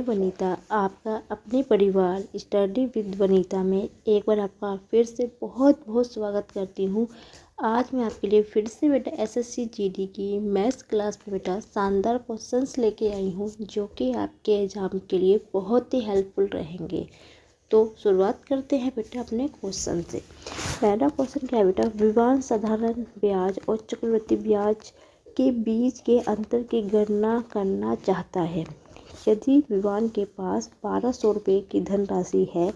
मैं वनीता आपका अपने परिवार स्टडी विद वनीता में एक बार आपका फिर से बहुत बहुत स्वागत करती हूँ। आज मैं आपके लिए फिर से बेटा एसएससी जीडी की मैथ्स क्लास में बेटा शानदार क्वेश्चंस लेके आई हूँ जो कि आपके एग्ज़ाम के लिए बहुत ही हेल्पफुल रहेंगे। तो शुरुआत करते हैं बेटा अपने क्वेश्चन से। पहला क्वेश्चन क्या है बेटा, विवाद साधारण ब्याज और चक्रवृद्धि ब्याज के बीच के अंतर की गणना करना चाहता है। यदि विवाद के पास 1200 रुपये की धनराशि है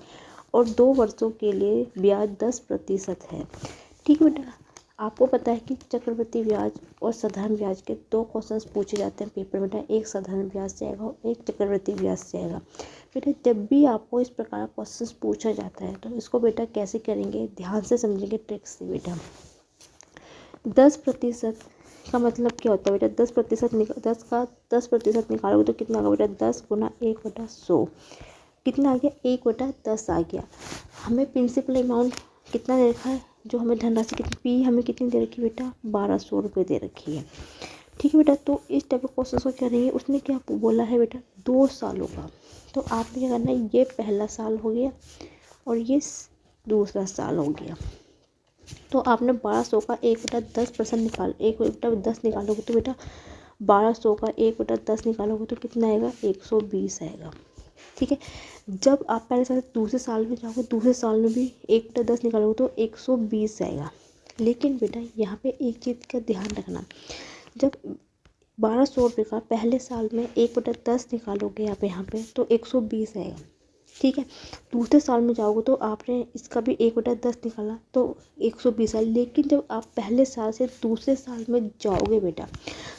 और 2 वर्षों के लिए ब्याज 10% है। ठीक है बेटा, आपको पता है कि चक्रवृद्धि ब्याज और साधारण ब्याज के 2 क्वेश्चंस पूछे जाते हैं पेपर में बेटा, एक साधारण ब्याज से आएगा और एक चक्रवृद्धि ब्याज से आएगा। बेटा जब भी आपको इस प्रकार क्वेश्चंस पूछा जाता है तो इसको बेटा कैसे करेंगे, ध्यान से समझेंगे ट्रिक्स से बेटा। 10% का मतलब क्या होता है बेटा, 10% निकालोगे तो कितना होगा बेटा, 10 गुना 1/100 कितना आ गया, 1/10 आ गया। हमें प्रिंसिपल अमाउंट कितना दे रखा है, जो हमें धनराशि कितनी पी हमें कितनी दे रखी है बेटा, 1200 रुपये दे रखी है। ठीक है बेटा, तो इस टाइप के क्वेश्चन को क्या करेंगे, उसने क्या बोला है बेटा 2 सालों का। तो आपने क्या करना है, ये पहला साल हो गया और ये दूसरा साल हो गया। तो आपने 1200 का 1/10% 1/10 निकालोगे तो बेटा 1200 का 1/10 निकालोगे तो कितना आएगा, 120 आएगा। ठीक है, जब आप पहले साल दूसरे साल में जाओगे, दूसरे साल में भी 1/10 निकालोगे तो 120 आएगा। लेकिन बेटा यहाँ पे एक चीज़ का ध्यान रखना, जब 1200 रुपये का पहले साल में 1/10 निकालोगे आप यहाँ पे तो 120 आएगा। ठीक है, दूसरे साल में जाओगे तो आपने इसका भी 1/10 निकाला तो 120 आया। लेकिन जब आप पहले साल से दूसरे साल में जाओगे बेटा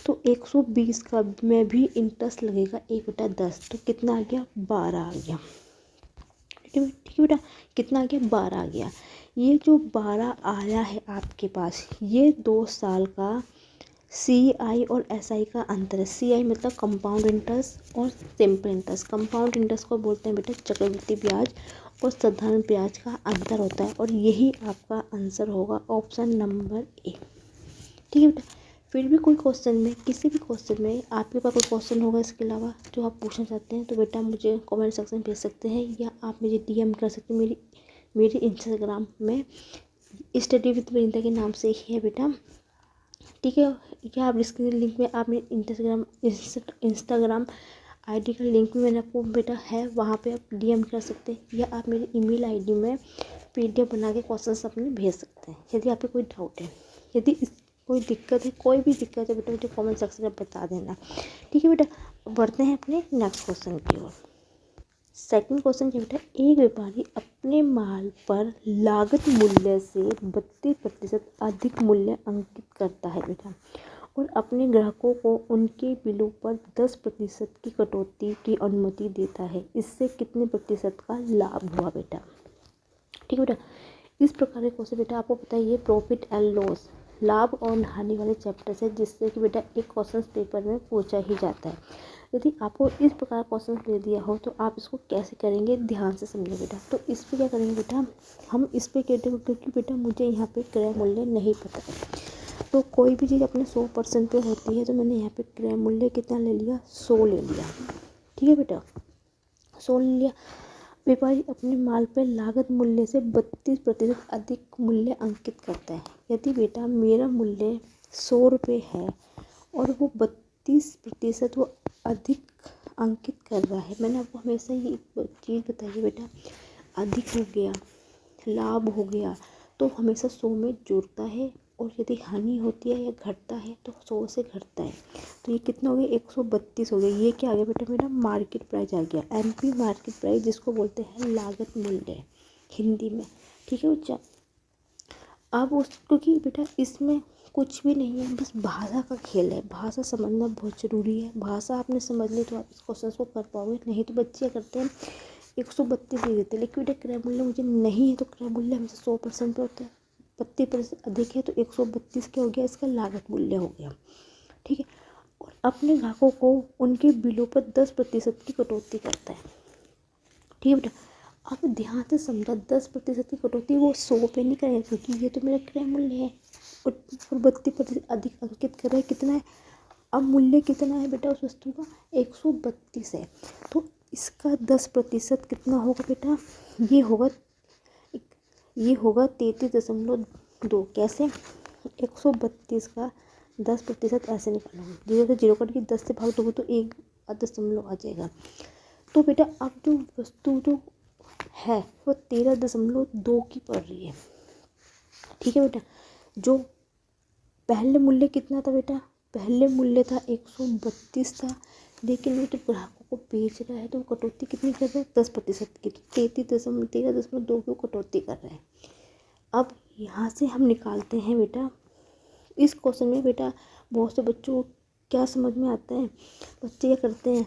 तो 120 का में भी इंटरेस्ट लगेगा 1/10, तो कितना आ गया, 12 आ गया। ठीक है बेटा, कितना आ गया, 12 आ गया। ये जो 12 आया है आपके पास, ये 2 साल का CI और SI का अंतर है। CI मतलब कंपाउंड इंटरेस्ट और सिंपल इंटरेस्ट। कंपाउंड इंटरेस्ट को बोलते हैं बेटा चक्रवृद्धि ब्याज और साधारण ब्याज का अंतर होता है, और यही आपका आंसर होगा ऑप्शन नंबर ए। ठीक है बेटा, फिर भी कोई क्वेश्चन में, किसी भी क्वेश्चन में आपके पास कोई क्वेश्चन होगा इसके अलावा जो आप पूछना चाहते हैं तो बेटा मुझे कमेंट सेक्शन में भेज सकते हैं, या आप मुझे DM कर सकते हैं। मेरी इंस्टाग्राम में स्टडी विद वनीता के नाम से ही है बेटा। ठीक है, या आप डिस्क्रिप्शन लिंक में आप मेरे इंस्टाग्राम ID का लिंक भी मैंने आपको बेटा है, वहाँ पे आप DM कर सकते हैं, या आप मेरी email ID में PDF बना के क्वेश्चंस अपने भेज सकते हैं यदि आपको कोई डाउट है। यदि कोई दिक्कत है, कोई भी दिक्कत है बेटा मुझे कमेंट सेक्शन में बता देना। ठीक है बेटा, बढ़ते हैं अपने नेक्स्ट क्वेश्चन की ओर। सेकंड क्वेश्चन क्या बेटा, एक व्यापारी अपने माल पर लागत मूल्य से 32% अधिक मूल्य अंकित करता है बेटा, और अपने ग्राहकों को उनके बिलों पर 10% की कटौती की अनुमति देता है। इससे कितने प्रतिशत का लाभ हुआ बेटा। ठीक है बेटा, इस प्रकार के क्वेश्चन बेटा आपको पता है ये प्रॉफिट एंड लॉस, लाभ और हानि वाले चैप्टर से, जिससे कि बेटा एक क्वेश्चन पेपर में पूछा ही जाता है। यदि आपको इस प्रकार क्वेश्चन दे दिया हो तो आप इसको कैसे करेंगे, ध्यान से समझिए बेटा। तो इस पर क्या करेंगे बेटा, हम इस पर क्योंकि बेटा मुझे यहाँ पे क्रय मूल्य नहीं पता है, तो कोई भी चीज़ अपने 100% पे होती है तो मैंने यहाँ पे क्रय मूल्य कितना ले लिया, 100 ले लिया। ठीक है बेटा, 100 ले लिया। व्यापारी अपने माल पर लागत मूल्य से 32% अधिक मूल्य अंकित करता है। यदि बेटा मेरा मूल्य 100 रुपये है और वो 32% वो अधिक अंकित कर रहा है, मैंने आपको हमेशा ये चीज़ बताई बेटा, अधिक हो गया, लाभ हो गया तो हमेशा 100 में जुड़ता है, और यदि हानि होती है या घटता है तो 100 से घटता है। तो ये कितना हो गया, 132 हो गया। ये क्या आ गया बेटा, मेरा मार्केट प्राइस आ गया, MP मार्केट प्राइस, जिसको बोलते हैं लागत मूल्य हिंदी में। ठीक है बच्चा, अब क्योंकि बेटा इसमें कुछ भी नहीं है, बस भाषा का खेल है। भाषा समझना बहुत ज़रूरी है। भाषा आपने समझ ली तो आप इस क्वेश्चन को कर पाओगे, नहीं तो बच्चे करते हैं 132 दे देते हैं। लेकिन बेटा क्रय मूल्य मुझे नहीं है तो क्रय मूल्य हमेशा 100% पे होता है, 32% अधिक है तो 132 क्या हो गया, इसका लागत मूल्य हो गया। ठीक है, और अपने ग्राहकों को उनके बिलों पर 10% की कटौती करता है। ठीक है बेटा, अब ध्यान से समझा, 10% की कटौती वो 100 पे नहीं करेगा क्योंकि ये तो मेरा क्रय मूल्य है, और 32% अधिक अंकित कर रहा है। कितना है, अब मूल्य कितना है बेटा उस वस्तु का, 132 है। तो इसका 10% कितना होगा बेटा, ये होगा 33.2। कैसे, 132 का 10% ऐसे निकालेंगे, जीरो से जीरो कट के 10 से भाग दोगे तो 1 दशमलव आ जाएगा। तो बेटा अब जो वस्तु जो है वो 13.2 की पड़ रही है। ठीक है बेटा, जो पहले मूल्य कितना था बेटा, पहले मूल्य था 132 था, लेकिन वो तो ग्राहकों को बेच रहा है तो वो कटौती कितनी कर रहा है, 10% की। तो 13.2 की कटौती कर रहा है। अब यहाँ से हम निकालते हैं बेटा, इस क्वेश्चन में बेटा बहुत से बच्चों को क्या समझ में आता है, बच्चे क्या करते हैं,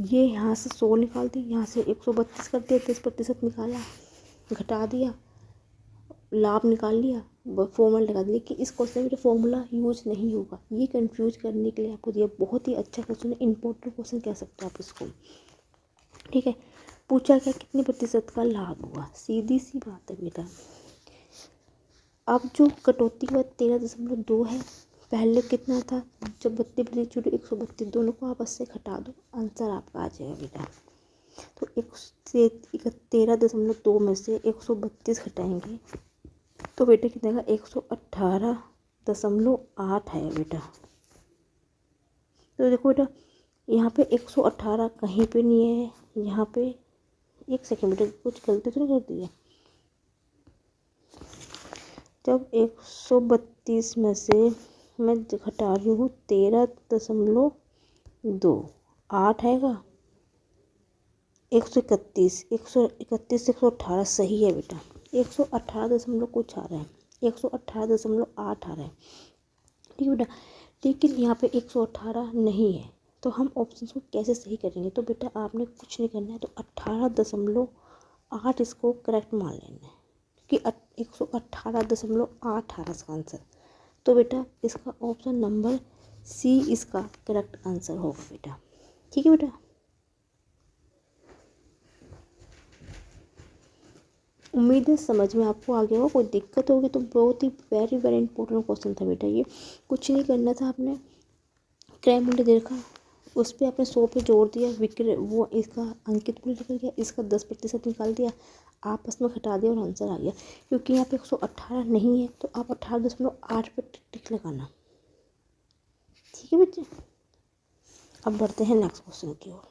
ये यहाँ से 100 निकाल दी, यहाँ से 132 कर दिया, 10% निकाला, घटा दिया, लाभ निकाल लिया, फॉर्मूला लगा दिया। लेकिन इस क्वेश्चन में फॉर्मूला यूज नहीं होगा, ये कंफ्यूज करने के लिए आपको दिया। बहुत ही अच्छा क्वेश्चन है, इंपॉर्टेंट क्वेश्चन कह सकते हो आप इसको। ठीक है, पूछा गया कितने प्रतिशत का लाभ हुआ, सीधी सी बात है बेटा। अब जो कटौती के बाद 13.2 है, पहले कितना था, जब 32 जुड़े 132, दोनों को आपस से घटा दो, आंसर आपका आ जाएगा बेटा। तो 13.2 में से 132 घटाएंगे तो बेटा कितना का 118.8 है बेटा। तो देखो बेटा यहाँ पे 118 कहीं पे नहीं है, यहाँ पे एक सेकेंड बेटा, कुछ गलती तो नहीं कर दी है। जब 132 में से मैं घटा रही हूँ 13.2, 8 आएगा, 131 से 118 सही है बेटा, 118 कुछ आ रहा है, 118.8 आ रहा है। ठीक है बेटा, लेकिन यहाँ पे 118 नहीं है, तो हम ऑप्शन को कैसे सही करेंगे। तो बेटा आपने कुछ नहीं करना है, तो 18.8 इसको करेक्ट मान लेना है, क्योंकि 118.8 आ रहा इसका आंसर। तो बेटा इसका ऑप्शन नंबर सी इसका करेक्ट आंसर होगा बेटा। ठीक है बेटा, उम्मीद है समझ में आपको आ गया होगा। कोई दिक्कत होगी तो बहुत ही वेरी वेरी इंपॉर्टेंट क्वेश्चन था बेटा ये। कुछ नहीं करना था, आपने क्रय मूल्य देखा, उस पर आपने 100 पे जोड़ दिया, विक्रय वो इसका अंकित मूल्य निकल गया, इसका 10% निकाल दिया, आपस में घटा दिया और आंसर आ गया। क्योंकि यहाँ पे 118 नहीं है तो आप 18.8 पे टिक लगाना। ठीक है बच्चे, अब बढ़ते हैं नेक्स्ट क्वेश्चन की ओर।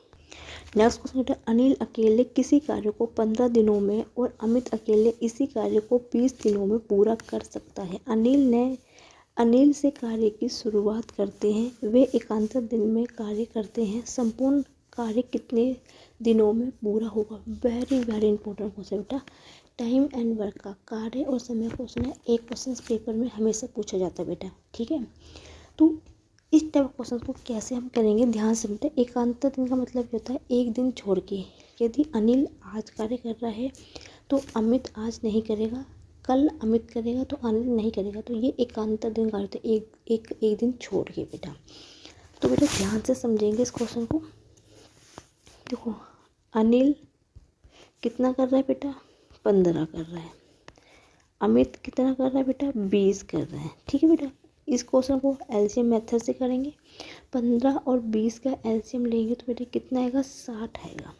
नेक्स्ट क्वेश्चन बेटा, अनिल अकेले किसी कार्य को 15 दिनों में और अमित अकेले इसी कार्य को 20 दिनों में पूरा कर सकता है। अनिल से कार्य की शुरुआत करते हैं, वे एकांतर दिन में कार्य करते हैं, संपूर्ण कार्य कितने दिनों में पूरा होगा। वेरी वेरी इंपॉर्टेंट क्वेश्चन बेटा, टाइम एंड वर्क का कार्य और समय क्वेश्चन है, एक क्वेश्चन पेपर में हमेशा पूछा जाता है बेटा। ठीक है, तो इस टाइप ऑफ क्वेश्चन को कैसे हम करेंगे, ध्यान से बेटा। एकांतर दिन का मतलब क्या होता है, एक दिन छोड़ के। यदि अनिल आज कार्य कर रहा है तो अमित आज नहीं करेगा, कल अमित करेगा तो अनिल नहीं करेगा, तो ये एकांतर दिन कार्य होता है, एक दिन छोड़ के बेटा। तो बेटा ध्यान से समझेंगे इस क्वेश्चन को। देखो अनिल कितना कर रहा है बेटा, 15 कर रहा है, अमित कितना कर रहा है बेटा, 20 कर रहा है। ठीक है बेटा, इस क्वेश्चन को एलसीएम मेथड से करेंगे, 15 और 20 का एलसीएम लेंगे तो बेटा कितना आएगा, 60 आएगा।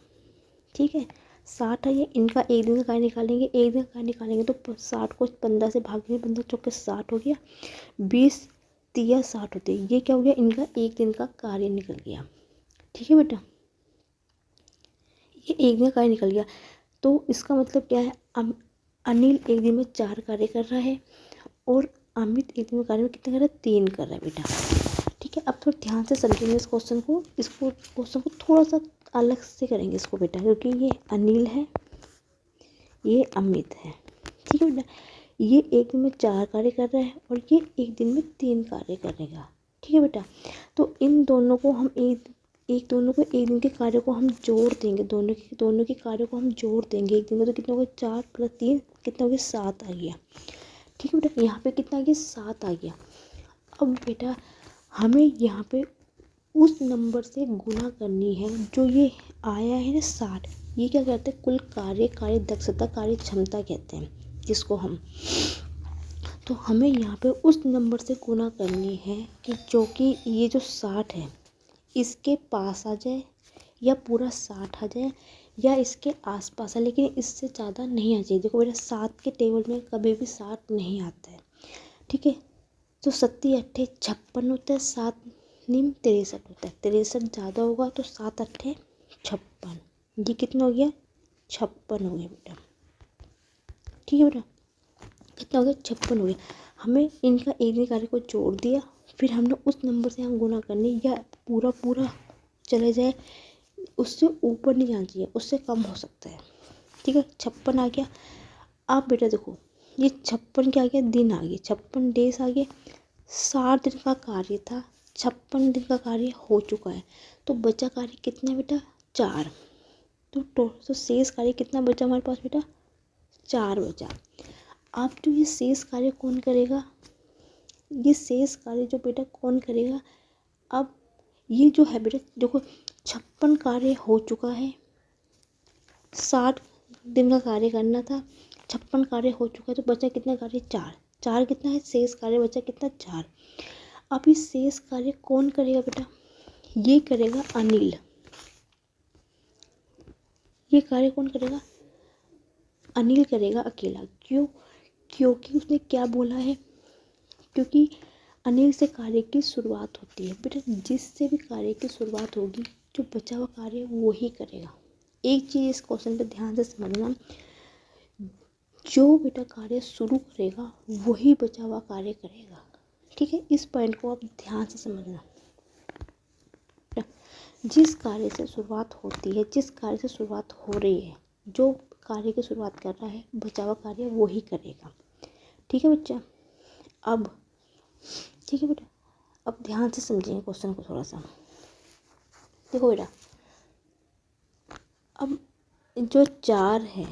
ठीक है, 60 है, ये इनका एक दिन का कार्य निकालेंगे, एक दिन का कार्य निकालेंगे तो 60 को 15 से भागेंगे, 15 चौके 60 हो गया, 20 तिया 60 होते हैं, ये क्या हो गया, इनका एक दिन का कार्य निकल गया। ठीक है बेटा, ये एक दिन का कार्य निकल गया, तो इसका मतलब क्या है, अनिल एक दिन में 4 कार्य कर रहा है और अमित एक दिन में कार्य में कितने कर रहा है, 3 कर रहा है बेटा। ठीक है, अब थोड़ा ध्यान से समझेंगे इस क्वेश्चन को, क्वेश्चन को थोड़ा सा अलग से करेंगे इसको बेटा, क्योंकि ये अनिल है, ये अमित है। ठीक है बेटा, ये एक दिन में 4 कार्य कर रहा है और ये एक दिन में 3 कार्य करेगा। ठीक है बेटा, तो इन दोनों को हम एक दिन के कार्य को हम जोड़ देंगे, दोनों के कार्य को हम जोड़ देंगे एक दिन में, तो कितना हो गया, 4 + 3 कितना हो गया, 7 आ गया। ठीक है बेटा, यहाँ पे कितना आ गया, 7 आ गया। अब बेटा हमें यहाँ पे उस नंबर से गुना करनी है जो ये आया है ना 60, ये क्या कहते हैं, कुल कार्य दक्षता, कार्य क्षमता कहते हैं जिसको हम। तो हमें यहाँ पे उस नंबर से गुना करनी है कि जो कि ये जो 60 है इसके पास आ जाए या पूरा 60 आ जाए या इसके आसपास है, लेकिन इससे ज़्यादा नहीं आ चाहिए। देखो बेटा 7 के टेबल में कभी भी 7 नहीं आता है, ठीक है। तो 7 अट्ठे 56 होता है, 7 निम 63 होता है। 63 ज़्यादा होगा तो 7 अट्ठे 56, ये कितना हो गया 56 हो गया बेटा, ठीक है बेटा। कितना हो गया 56 हो गया। हमें इनका एक कार्य को जोड़ दिया, फिर हमने उस नंबर से हम गुना करने, या पूरा पूरा चले जाए, उससे ऊपर नहीं जाना चाहिए, उससे कम हो सकता है, ठीक है। 56 आ गया। अब बेटा देखो ये 56 क्या आ गया, दिन आ गए, 56 डेज आ गए। 60 दिन का कार्य था, 56 दिन का कार्य हो चुका है, तो बचा कार्य कितना बेटा 4। तो शेष कार्य कितना बचा हमारे पास बेटा 4 बचा। अब जो ये शेष कार्य कौन करेगा, ये शेष कार्य जो बेटा कौन करेगा, अब ये जो है बेटा देखो 56 कार्य हो चुका है, 60 दिन का कार्य करना था, 56 कार्य हो चुका है, तो बचा कितना कार्य 4। 4 कितना है शेष कार्य बचा कितना 4। अब इस शेष कार्य कौन करेगा बेटा, ये करेगा अनिल। ये कार्य कौन करेगा, अनिल करेगा अकेला। क्यों, क्योंकि उसने क्या बोला है, क्योंकि अनिल से कार्य की शुरुआत होती है। बेटा जिससे भी कार्य की शुरुआत होगी, जो बचा हुआ कार्य वो ही करेगा। एक चीज़ इस क्वेश्चन पे ध्यान से समझना, जो बेटा कार्य शुरू करेगा वही बचा हुआ कार्य करेगा, ठीक है। इस पॉइंट को आप ध्यान से समझना। जिस कार्य से शुरुआत होती है, जिस कार्य से शुरुआत हो रही है, जो कार्य की शुरुआत कर रहा है बचा हुआ कार्य वो ही करेगा, ठीक है बच्चा। अब ठीक है बेटा, अब ध्यान से समझेंगे क्वेश्चन को थोड़ा सा। देखो बेटा अब जो 4 है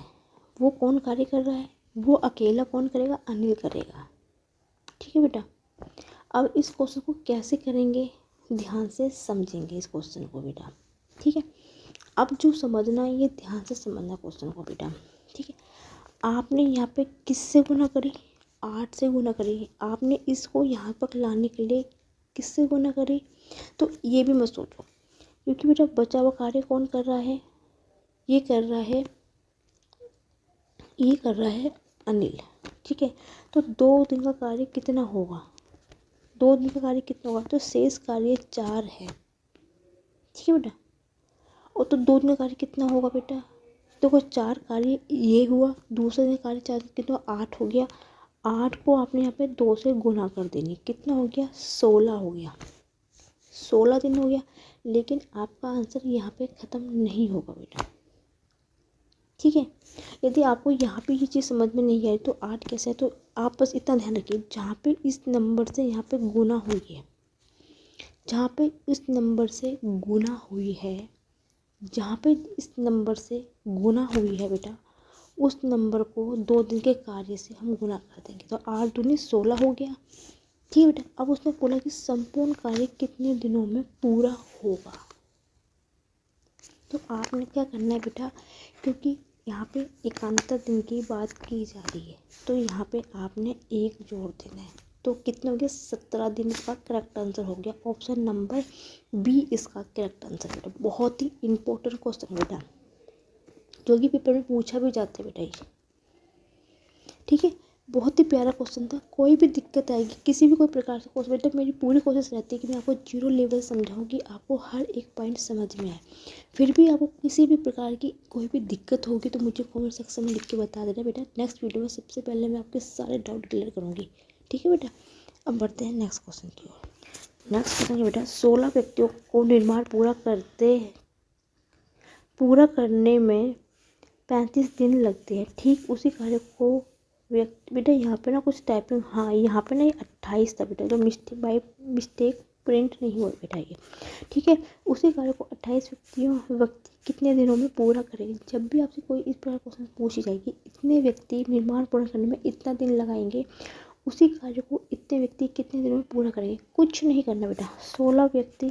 वो कौन कार्य कर रहा है, वो अकेला कौन करेगा, अनिल करेगा, ठीक है बेटा। अब इस क्वेश्चन को कैसे करेंगे, ध्यान से समझेंगे इस क्वेश्चन को बेटा, ठीक है। अब जो समझना है ये ध्यान से समझना क्वेश्चन को बेटा, ठीक है। आपने यहाँ पे किससे गुना करी, 8 से गुना करी। आपने इसको यहाँ पर लाने के लिए किससे गुना करी, तो ये भी मत सोचो, क्योंकि बेटा बचा हुआ कार्य कौन कर रहा है, ये कर रहा है अनिल, ठीक है। तो 2 दिन का कार्य कितना होगा, 2 दिन का कार्य कितना होगा, तो शेष कार्य 4 है, ठीक है बेटा। और तो 2 दिन का कार्य कितना होगा बेटा, देखो 4 कार्य ये हुआ, दूसरे दिन कार्य 4 कितना 8 हो गया। 8 को आपने यहाँ पे 2 से गुना कर देंगे, कितना हो गया 16 हो गया, 16 दिन हो गया। लेकिन आपका आंसर यहाँ पे ख़त्म नहीं होगा बेटा, ठीक है। यदि आपको यहाँ पे ये चीज़ समझ में नहीं आई तो 8 कैसे है, तो आप बस इतना ध्यान रखिए, जहाँ पे इस नंबर से यहाँ पे गुना हुई है, जहाँ पे इस नंबर से गुना हुई है, जहाँ पे इस नंबर से गुना हुई है बेटा, उस नंबर को 2 दिन के कार्य से हम गुना कर देंगे, तो 8 दूनी 16 हो गया, ठीक है बेटा। अब उसने बोला कि संपूर्ण कार्य कितने दिनों में पूरा होगा, तो आपने क्या करना है बेटा, क्योंकि यहाँ पे एकांतर दिन की बात की जा रही है, तो यहाँ पे आपने 1 जोड़ देना है, तो कितना हो गया 17 दिन का करेक्ट आंसर हो गया। ऑप्शन नंबर बी इसका करेक्ट आंसर बेटा। बहुत ही इंपॉर्टेंट क्वेश्चन बेटा, जो कि पेपर में पूछा भी जाता है बेटा ये, ठीक है। बहुत ही प्यारा क्वेश्चन था। कोई भी दिक्कत आएगी किसी भी कोई प्रकार से क्वेश्चन, बेटा मेरी पूरी कोशिश रहती है कि मैं आपको 0 लेवल समझाऊँ कि आपको हर एक पॉइंट समझ में आए। फिर भी आपको किसी भी प्रकार की कोई भी दिक्कत होगी तो मुझे कमेंट सेक्शन में लिख के बता देना बेटा। नेक्स्ट वीडियो में सबसे पहले मैं आपके सारे डाउट क्लियर करूँगी, ठीक है बेटा। अब बढ़ते हैं नेक्स्ट क्वेश्चन की ओर। नेक्स्ट क्वेश्चन है बेटा, 16 व्यक्तियों को निर्माण पूरा करने में 35 दिन लगते हैं। ठीक उसी कार्य को बेटा यहाँ पे ना कुछ टाइपिंग, हाँ यहाँ पे ना ये 28 था बेटा, तो मिस्टेक प्रिंट नहीं हुआ बेटा ये, ठीक है। उसी कार्य को 28 व्यक्ति कितने दिनों में पूरा करेंगे। जब भी आपसे कोई इस प्रकार क्वेश्चन पूछी जाएगी, इतने व्यक्ति निर्माण पूरा करने में इतना दिन लगाएंगे, उसी कार्य को इतने व्यक्ति कितने दिनों में पूरा करेंगे। कुछ नहीं करना बेटा, 16 व्यक्ति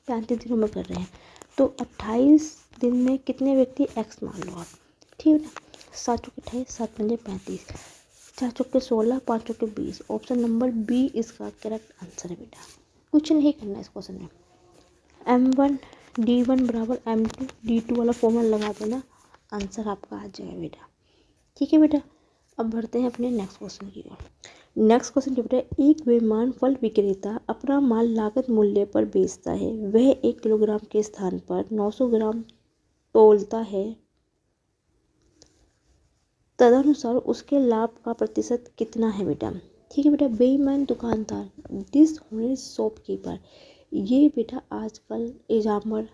35 दिनों में कर रहे हैं, तो 28 दिन में कितने व्यक्ति एक्स मान लो आप, ठीक है बेटा। 7 चौके 28, 7 पंजे 35, 4 चौके 16, 5 चौके 20। ऑप्शन नंबर बी इसका करेक्ट आंसर है बेटा। कुछ नहीं करना इस क्वेश्चन में। M1 D1 बराबर M2 D2 वाला फॉर्मूला लगा देना, आंसर आपका आ जाएगा बेटा। ठीक है बेटा, अब बढ़ते हैं अपने नेक्स्ट क्वेश्चन की ओर। नेक्स्ट क्वेश्चन क्या बेटा, एक बेईमान फल विक्रेता अपना माल लागत मूल्य पर बेचता है। वह 1 किलोग्राम के स्थान पर 900 ग्राम तौलता है। तदनुसार उसके लाभ का प्रतिशत कितना है बेटा। ठीक है बेटा, बेईमान दुकानदार, दिस होनेस्ट शॉपकीपर, ये बेटा आजकल एग्जामर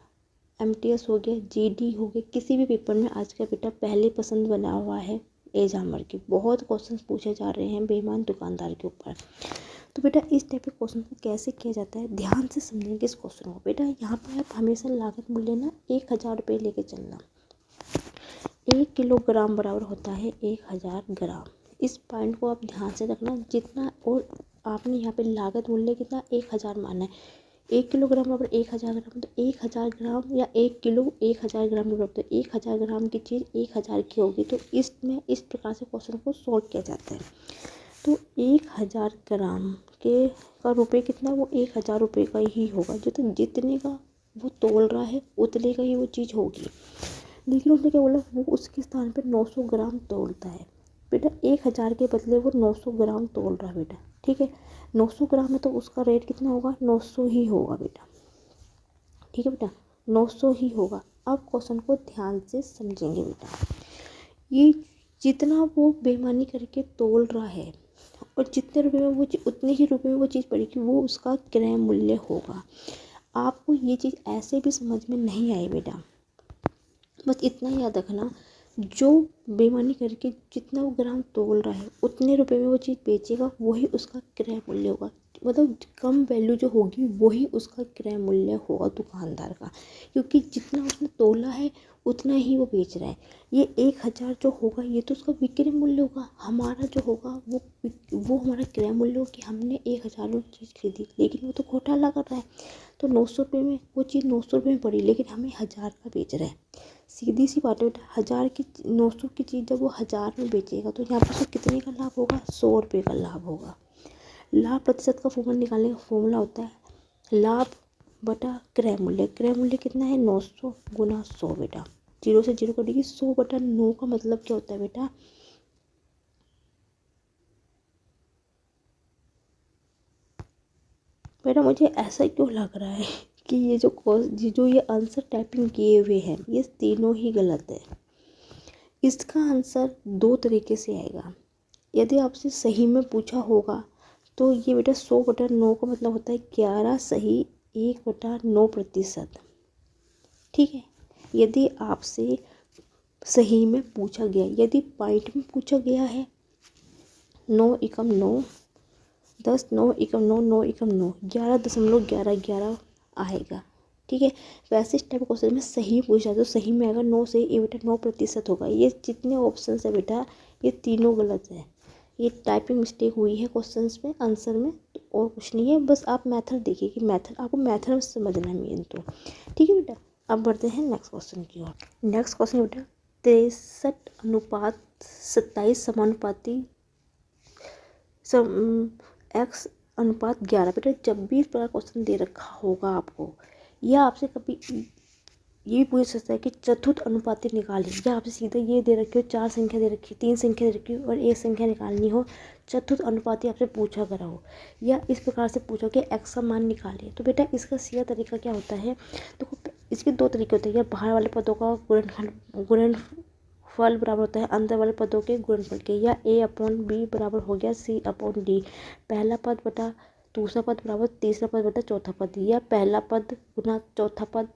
MTS हो गया, GD हो गया, किसी भी पेपर में आज का बेटा पहले पसंद बना हुआ है एग्जामर के। बहुत क्वेश्चन पूछे जा रहे हैं बेईमान दुकानदार के ऊपर। तो बेटा इस टाइप के क्वेश्चन को कैसे किया जाता है, ध्यान से समझेंगे इस क्वेश्चन को। बेटा यहाँ पर आप हमेशा लागत मूल्य ना 1000 रुपये लेके चलना। 1 किलोग्राम बराबर होता है 1000 ग्राम। इस पॉइंट को आप ध्यान से रखना, जितना और आपने यहाँ पे लागत मूल्य कितना 1000 मानना है। 1 किलोग्राम बराबर 1000 ग्राम, तो 1000 ग्राम या 1 किलो 1000 ग्राम बराबर, तो 1000 ग्राम की चीज़ 1000 की होगी। तो इसमें इस प्रकार से क्वेश्चन को सॉल्व किया जाता है। तो 1000 ग्राम के का रुपये कितना, वो 1000 रुपये का ही होगा। तो जितने का वो तोल रहा है उतने का ही वो चीज़ होगी। लेकिन उसने क्या बोला, वो उसके स्थान पे 900 ग्राम तोलता है। बेटा 1000 के बदले वो 900 ग्राम तोल रहा है बेटा। ठीक है, 900 ग्राम है तो उसका रेट कितना होगा, 900 ही होगा बेटा। ठीक है बेटा, 900 ही होगा। अब क्वेश्चन को ध्यान से समझेंगे बेटा। ये जितना वो बेईमानी करके तोल रहा है और जितने रुपए में वो उतने ही रुपए में वो चीज़ पड़ेगी, वो उसका क्रय मूल्य होगा। आपको ये चीज़ ऐसे भी समझ में नहीं आई बेटा, बस इतना याद रखना, जो बेईमानी करके जितना वो ग्राम तोल रहा है उतने रुपए में वो चीज़ बेचेगा, वही उसका क्रय मूल्य होगा। मतलब कम वैल्यू जो होगी वही उसका क्रय मूल्य होगा दुकानदार का, क्योंकि जितना उसने तोला है उतना ही वो बेच रहा है। ये 1000 जो होगा ये तो उसका विक्रय मूल्य होगा, हमारा जो होगा वो हमारा क्रय मूल्य होगा कि हमने 1000 में चीज़ खरीदी, लेकिन वो तो घोटाला कर रहा है। तो 900 रुपये में वो चीज़ 900 रुपये में पड़ी, लेकिन हमें 1000 का बेच रहा है। सीधी सी बात है बेटा, 1000 की 900 की चीज़ जब वो 1000 में बेचेगा तो यहाँ पर उसको कितने का लाभ होगा, 100 रुपये का लाभ होगा। लाभ प्रतिशत का फॉर्मूला निकालने का फॉर्मूला होता है लाभ बटा क्रय मूल्य। क्रय मूल्य कितना है, 900 गुना 100 बेटा। 0 से 0 कटेगी, 100 बटा 9 का मतलब क्या होता है बेटा, बेटा मुझे ऐसा क्यों लग रहा है कि ये जो ये आंसर टाइपिंग किए हुए हैं ये तीनों ही गलत है। इसका आंसर 2 तरीके से आएगा। यदि आपसे सही में पूछा होगा तो ये बेटा 100/9 का मतलब होता है 11 सही 1/9%। ठीक है, यदि आपसे सही में पूछा गया, यदि पॉइंट में पूछा गया है 9 एकम 9 10 9 एकम 9 9 एकम 9 11.1111 आएगा। ठीक है, वैसे इस टाइप क्वेश्चन में सही पूछा तो सही में आएगा 9 से ये बेटा 9% होगा। ये जितने ऑप्शन है बेटा ये तीनों गलत है। ये टाइपिंग मिस्टेक हुई है क्वेश्चंस में, आंसर में, तो और कुछ नहीं है। बस आप मेथड देखिए कि मेथड आपको मेथड में समझना है मेन तो। ठीक है बेटा, अब बढ़ते हैं नेक्स्ट क्वेश्चन की ओर। नेक्स्ट क्वेश्चन बेटा 63:27 समानुपाती x अनुपात 11। बेटा जब भी इस प्रकार क्वेश्चन दे रखा होगा आपको, या आपसे कभी ये भी पूछ सकता है कि चतुर्थ अनुपाती निकालिए, या आपसे सीधा ये दे रखी हो 4 संख्या दे रखी, 3 संख्या दे रखी हो और 1 संख्या निकालनी हो, चतुर्थ अनुपाती आपसे पूछा करा हो, या इस प्रकार से पूछो कि x का मान निकालिए। तो बेटा इसका सीधा तरीका क्या होता है, देखो इसके 2 तरीके होते हैं। या बाहर वाले पदों का गुणनफल बराबर होता है अंदर वाले पदों के गुणनफल के, या a/b बराबर हो गया c/d। पहला पद बटा दूसरा पद बराबर तीसरा पद बटा चौथा पद, या पहला पद गुना चौथा पद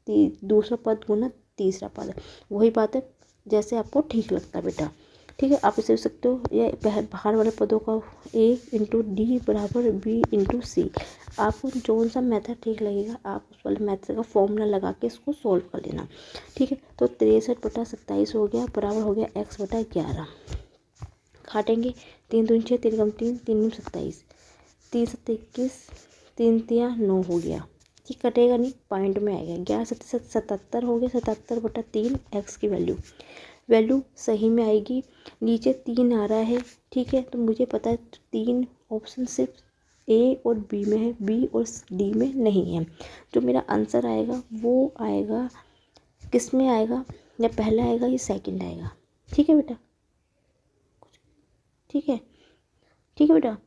दूसरा पद गुना तीसरा पद। वही बात है जैसे आपको ठीक लगता है बेटा। ठीक है, आप इसे लिख सकते हो, या बाहर वाले पदों का a × d बराबर b × c। आपको जो सा मेथड ठीक लगेगा आप उस वाले मेथड का फॉर्मूला लगा के इसको सॉल्व कर लेना। ठीक है, तो 63/27 हो गया बराबर हो गया x/11। काटेंगे 3 दूनी 6 3 कम 3 3 दूनी 27 3 7 21 3 3 9 हो गया। ठीक, कटेगा नहीं, पॉइंट में आएगा। 11 7 77 हो गया। 77/3 x की वैल्यू सही में आएगी। नीचे 3 आ रहा है। ठीक है, तो मुझे पता है 3 ऑप्शन सिर्फ ए और बी में है, बी और डी में नहीं है। जो मेरा आंसर आएगा वो आएगा किस में आएगा, या पहला आएगा या सेकंड आएगा। ठीक है बेटा, ठीक है, ठीक है बेटा।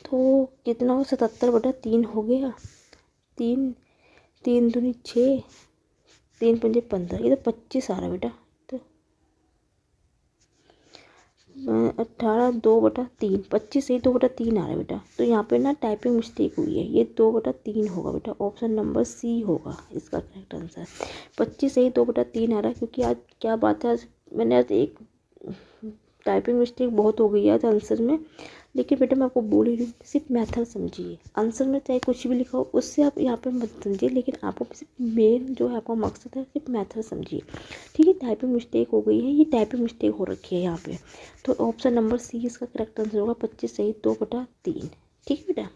तो कितना हो, 77/3 हो गया। 3 3 दूनी 6, 3 पंजे 15, ये तो 25 आ रहा है बेटा। तो 18 2/3, 25 से 2/3 आ रहा है बेटा। तो यहाँ पे ना टाइपिंग मिस्टेक हुई है, ये 2/3 होगा बेटा। ऑप्शन नंबर सी होगा इसका करेक्ट आंसर। 25 से 2/3 आ रहा है, क्योंकि आज क्या बात है, आज मैंने आज एक टाइपिंग मिस्टेक बहुत हो गई है आज आंसर में। लेकिन बेटा मैं आपको बोल ही रही हूँ, सिर्फ मेथड समझिए। आंसर में चाहे कुछ भी लिखा हो उससे आप यहाँ पे मत समझिए, लेकिन आपको सिर्फ मेन जो है आपका मकसद है सिर्फ मेथड समझिए। ठीक है, टाइपिंग मिस्टेक हो गई है, ये टाइपिंग मिस्टेक हो रखी है यहाँ पे। तो ऑप्शन नंबर सी इसका करेक्ट आंसर होगा, 25 सही 2/3। ठीक है बेटा,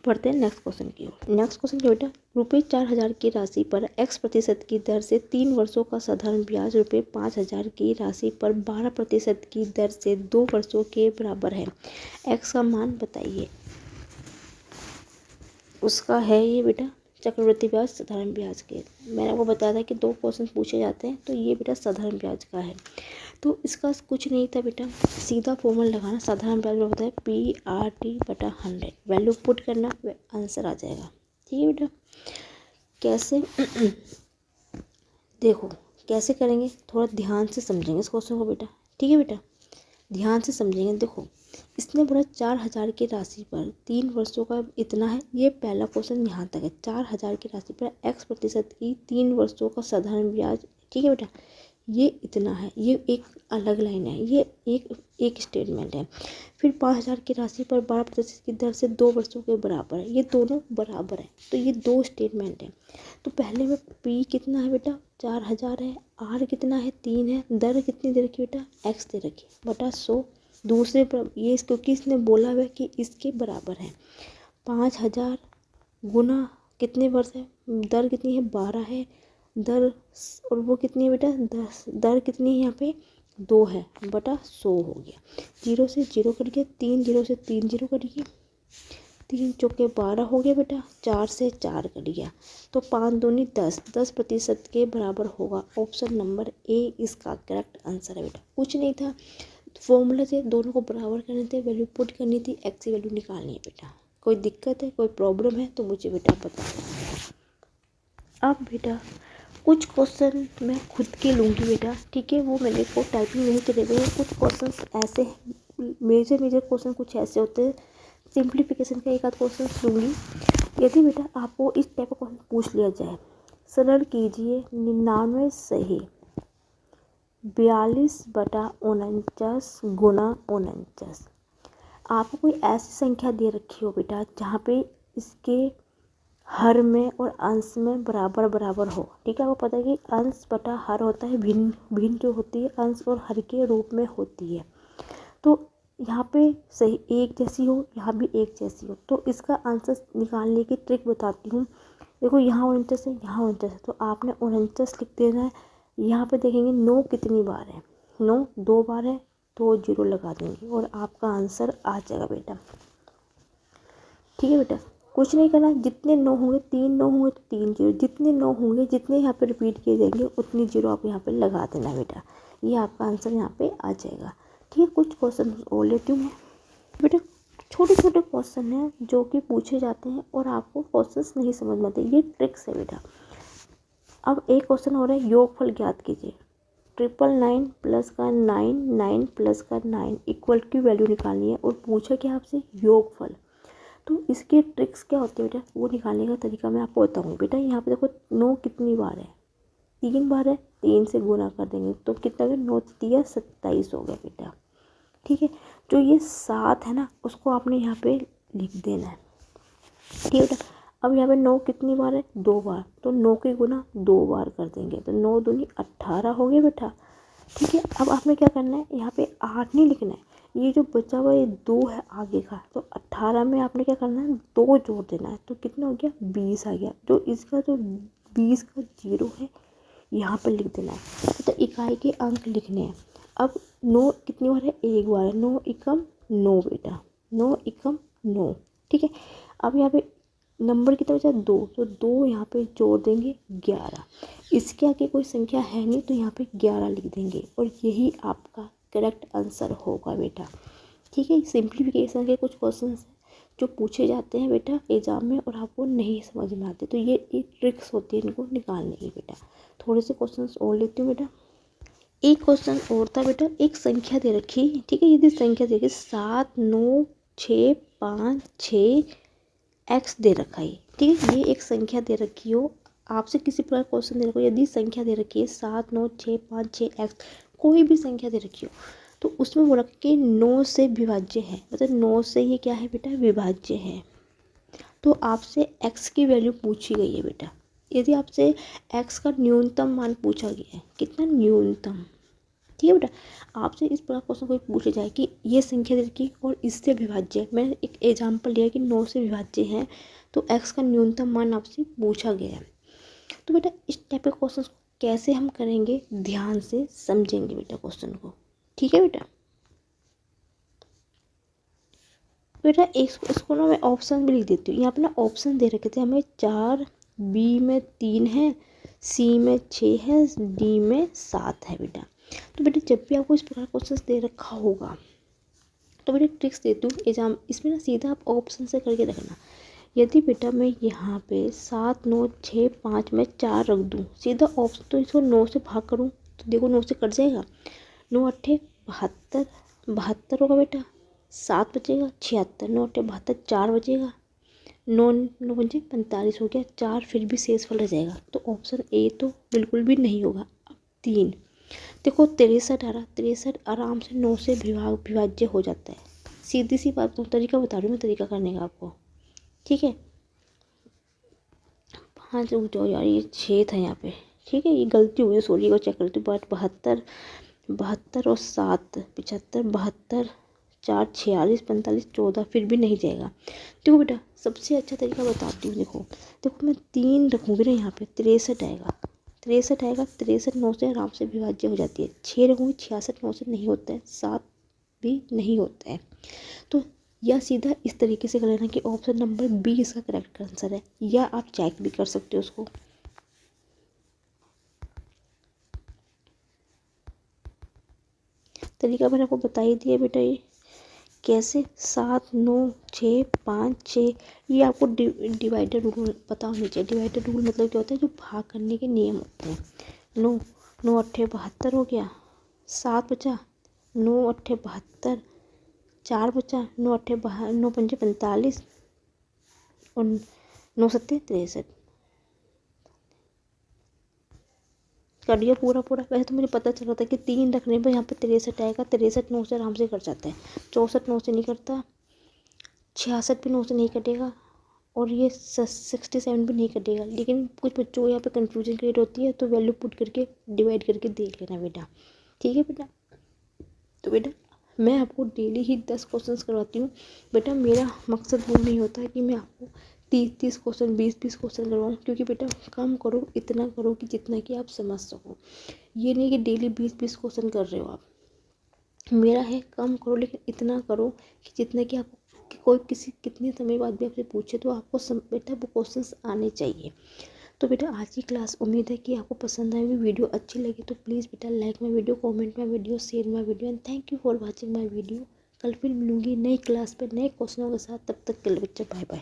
बढ़ते हैं नेक्स्ट क्वेश्चन की ओर। नेक्स्ट क्वेश्चन क्या बेटा, ₹4,000 की राशि पर x% की दर से 3 वर्षों का साधारण ब्याज ₹5,000 की राशि पर 12% की दर से 2 वर्षों के बराबर है। x का मान बताइए। उसका है ये बेटा चक्रवृद्धि ब्याज, साधारण ब्याज के। मैंने आपको बताया था कि 2 क्वेश्चन पूछे जाते हैं, तो ये बेटा साधारण ब्याज का है। तो इसका कुछ नहीं था बेटा, सीधा फॉर्मूला लगाना। साधारण ब्याज होता है PRT/100, वैल्यू पुट करना, आंसर आ जाएगा। ठीक है बेटा, कैसे देखो कैसे करेंगे, थोड़ा ध्यान से समझेंगे इस क्वेश्चन को बेटा। ठीक है बेटा, ध्यान से समझेंगे। देखो इसने बोला 4,000 की राशि पर 3 वर्षों का इतना है, ये पहला क्वेश्चन यहाँ तक है। 4,000 की राशि पर x% की 3 वर्षों का साधारण ब्याज, ठीक है बेटा, ये इतना है, ये एक अलग लाइन है, ये एक स्टेटमेंट है। फिर 5,000 की राशि पर 12% की दर से 2 वर्षों के बराबर है, ये दोनों बराबर है, तो ये 2 स्टेटमेंट है। तो पहले में p कितना है बेटा 4,000 है, r कितना है 3 है, दर कितनी दे रखी बेटा x दे रखी बटा 100। दूसरे पर ये क्योंकि इसने बोला हुआ है कि इसके बराबर है। 5,000 गुना कितने वर्ष है, दर कितनी है 12 है, दर और वो कितनी है बेटा 10, दर कितनी है यहाँ पे 2 है बटा 100 हो गया। 0 से 0 कट गया, 3 0 से 3 0 कट गया, 3 चौके 12 हो गया बेटा, 4 से 4 कट गया। तो 5 दूनी 10, 10% के बराबर होगा। ऑप्शन नंबर ए इसका करेक्ट आंसर है बेटा। कुछ नहीं था, फॉर्मूला से दोनों को बराबर करने थे, वैल्यू पुट करनी थी, एक्स की वैल्यू निकालनी है बेटा। कोई दिक्कत है, कोई प्रॉब्लम है तो मुझे बेटा बता। अब बेटा कुछ क्वेश्चन मैं खुद के लूँगी बेटा, ठीक है, वो मेरे को टाइपिंग नहीं चलेगा। कुछ क्वेश्चन ऐसे मेजर क्वेश्चन कुछ ऐसे होते हैं, सिंप्लीफिकेशन का एक आध क्वेश्चन लूँगी। यदि बेटा आपको इस टाइप का क्वेश्चन पूछ लिया जाए, सरल कीजिए 99 सही 42/49 गुना 49। आपको कोई ऐसी संख्या दे रखी हो बेटा जहाँ पे इसके हर में और अंश में बराबर बराबर हो। ठीक है, आपको पता है कि अंश बटा हर होता है, भिन्न भिन्न जो होती है अंश और हर के रूप में होती है। तो यहाँ पे सही एक जैसी हो, यहाँ भी एक जैसी हो, तो इसका आंसर निकालने की ट्रिक बताती हूँ। देखो यहाँ 49 है, यहाँ 49 है, तो आपने 49 लिख देना है। यहाँ पे देखेंगे 9 कितनी बार है, 9 2 बार है, तो 0 लगा देंगे और आपका आंसर आ जाएगा बेटा। ठीक है बेटा, कुछ नहीं करना, जितने 9 होंगे 3 9 होंगे तो 3 0, जितने 9 होंगे जितने यहाँ पे रिपीट किए जाएंगे उतनी 0 आप यहाँ पे लगा देना बेटा, ये आपका आंसर यहाँ पे आ जाएगा। ठीक है, कुछ क्वेश्चन और लेती हूँ मैं बेटा। छोटे छोटे क्वेश्चन हैं जो कि पूछे जाते हैं और आपको क्वेश्चंस नहीं समझ में आते, ये ट्रिक्स है बेटा। अब एक क्वेश्चन हो रहा है, योगफल ज्ञात कीजिए। 999 प्लस का 9 9 प्लस का 9 इक्वल की वैल्यू निकालनी है और पूछा क्या आपसे योगफल। तो इसके ट्रिक्स क्या होते हैं बेटा, वो निकालने का तरीका मैं आपको बताऊँगी बेटा। यहाँ पे देखो 9 कितनी बार है, 3 बार है, 3 से गुना कर देंगे तो कितना हो गया 9 3 27 हो गया बेटा। ठीक है, जो ये 7 है ना उसको आपने यहाँ पे लिख देना है। ठीक है बेटा, अब यहाँ पे 9 कितनी बार है 2 बार, तो 9 के गुना 2 बार कर देंगे तो 9 दूनी 18 हो गया बेटा। ठीक है, अब आपने क्या करना है, यहाँ पे 8 नहीं लिखना है, ये जो बचा हुआ ये 2 है आगे का, तो 18 में आपने क्या करना है 2 जोड़ देना है, तो कितना हो गया 20 आ गया। जो इसका जो 20 का 0 है यहाँ पर लिख देना है, तो इकाई के अंक लिखने हैं। अब 9 कितनी बार है, 1 बार है, 9 एकम 9 बेटा, 9 एकम 9, ठीक है। अब यहाँ पे नंबर कितना बचा 2, तो 2 यहाँ पे जोड़ देंगे 11। इसके आगे कोई संख्या है नहीं तो यहाँ पे 11 लिख देंगे और यही आपका करेक्ट आंसर होगा बेटा, ठीक है। सिंप्लीफिकेशन के कुछ क्वेश्चन हैं जो पूछे जाते हैं बेटा एग्जाम में और आपको नहीं समझ में आते, तो ये एक ट्रिक्स होती है इनको निकालने की बेटा। थोड़े से क्वेश्चन और लेती हूँ बेटा। एक क्वेश्चन और था बेटा, एक संख्या दे रखी, ठीक है। यदि संख्या दे रखी 7 9 6 5 6 एक्स दे रखा है, ठीक है। ये एक संख्या दे रखी हो, आपसे किसी प्रकार क्वेश्चन दे रखा हो, यदि संख्या दे रखी है 7 9 6 5 6 एक्स, कोई भी संख्या दे रखी हो तो उसमें बोला कि 9 से विभाज्य है, मतलब 9 से ये क्या है बेटा विभाज्य है। तो आपसे x की वैल्यू पूछी गई है बेटा। यदि आपसे x का न्यूनतम मान पूछा गया है, कितना न्यूनतम, ठीक है बेटा। आपसे इस प्रकार क्वेश्चन कोई पूछा जाए कि ये संख्या दे रखी और इससे विभाज्य है, मैंने एक एग्जाम्पल लिया कि 9 से विभाज्य है तो x का न्यूनतम मान आपसे पूछा गया है। तो बेटा इस टाइप के क्वेश्चन कैसे हम करेंगे, ध्यान से समझेंगे बेटा क्वेश्चन को, ठीक है बेटा। बेटा इसको ना मैं ऑप्शन भी लिख देती हूँ। यहाँ पे ना ऑप्शन दे रखे थे हमें 4, बी में 3 है, सी में 6 है, डी में 7 है बेटा। तो बेटा जब भी आपको इस प्रकार क्वेश्चन दे रखा होगा तो बेटा ट्रिक्स देती हूँ एग्जाम, इसमें ना सीधा आप ऑप्शन से करके रखना। यदि बेटा मैं यहाँ पे 7 9 6 5 में 4 रख दूँ, सीधा ऑप्शन, तो इसको 9 से भाग करूँ तो देखो 9 से कट जाएगा, 9 8 72, 72 होगा बेटा, 7 बचेगा 76, 9 8 72, 4 बचेगा, 9 9 पंजे 45 हो गया, 4 फिर भी शेष फल रह जाएगा, तो ऑप्शन ए तो बिल्कुल भी नहीं होगा। अब 3 देखो 63 आ रहा, 63 आराम से 9 से विभाज्य हो जाता है, सीधी सी बात, तरीका बता रही हूँ मैं तरीका करने का आपको, ठीक है। 5 रुक जाओ यार, ये 6 था यहाँ पे, ठीक है, ये गलती हुई, सॉरी को चेक करती हूँ। 72 72 और 7 75, 72 4 46 45 14, फिर भी नहीं जाएगा। देखो बेटा सबसे अच्छा तरीका बताती हूँ, देखो देखो मैं 3 रखूँगी ना यहाँ पे 63 आएगा, 63 आएगा, 63 9 से आराम से विभाज्य हो जाती है। 6 रखूँगी 66 9 से नहीं होता है, 7 भी नहीं होता है। तो या सीधा इस तरीके से कर लेना कि ऑप्शन नंबर बी इसका करेक्ट आंसर है, या आप चेक भी कर सकते हो उसको। तरीका मैंने आपको बता ही दिया बेटा, ये कैसे 7 9 6 5 6, ये आपको डिवाइडर रूल पता होना चाहिए। डिवाइडर रूल मतलब क्या होता है, जो भाग करने के नियम होते हैं। 9 9 8 72 हो गया, 7 बचा, 9 8 72, 4 बचा, 9 8 9 पंजे 45 और 9 7 63, कर दिया पूरा पूरा। वैसे तो मुझे पता चल रहा था कि 3 रखने पर यहाँ पे 63 आएगा, 63 9 से आराम से कट जाता है, 64 9 से नहीं कटता, 66 भी 9 से नहीं कटेगा और ये 67 भी नहीं कटेगा। लेकिन कुछ बच्चों को यहाँ पे कंफ्यूजन क्रिएट होती है, तो वैल्यू पुट करके डिवाइड करके देख लेना बेटा, ठीक है बेटा। तो बेटा मैं आपको डेली ही 10 क्वेश्चन करवाती हूँ बेटा। मेरा मकसद वो नहीं होता है कि मैं आपको 30 क्वेश्चन 20 क्वेश्चन करवाऊँ, क्योंकि बेटा कम करो, इतना करो कि जितना कि आप समझ सको। ये नहीं कि डेली 20 क्वेश्चन कर रहे हो आप, मेरा है कम करो लेकिन इतना करो कि जितना कि आपको कि कोई किसी कितने समय बाद भी आपसे पूछे तो आपको बेटा वो क्वेश्चंस आने चाहिए। तो बेटा आज की क्लास उम्मीद है कि आपको पसंद आएगी। वीडियो अच्छी लगी तो प्लीज़ बेटा like my video, comment my video, share my video and thank you for watching my video. कल फिर मिलूंगी नई क्लास पे नए क्वेश्चनों के साथ, तब तक के लिए बच्चा बाय बाय।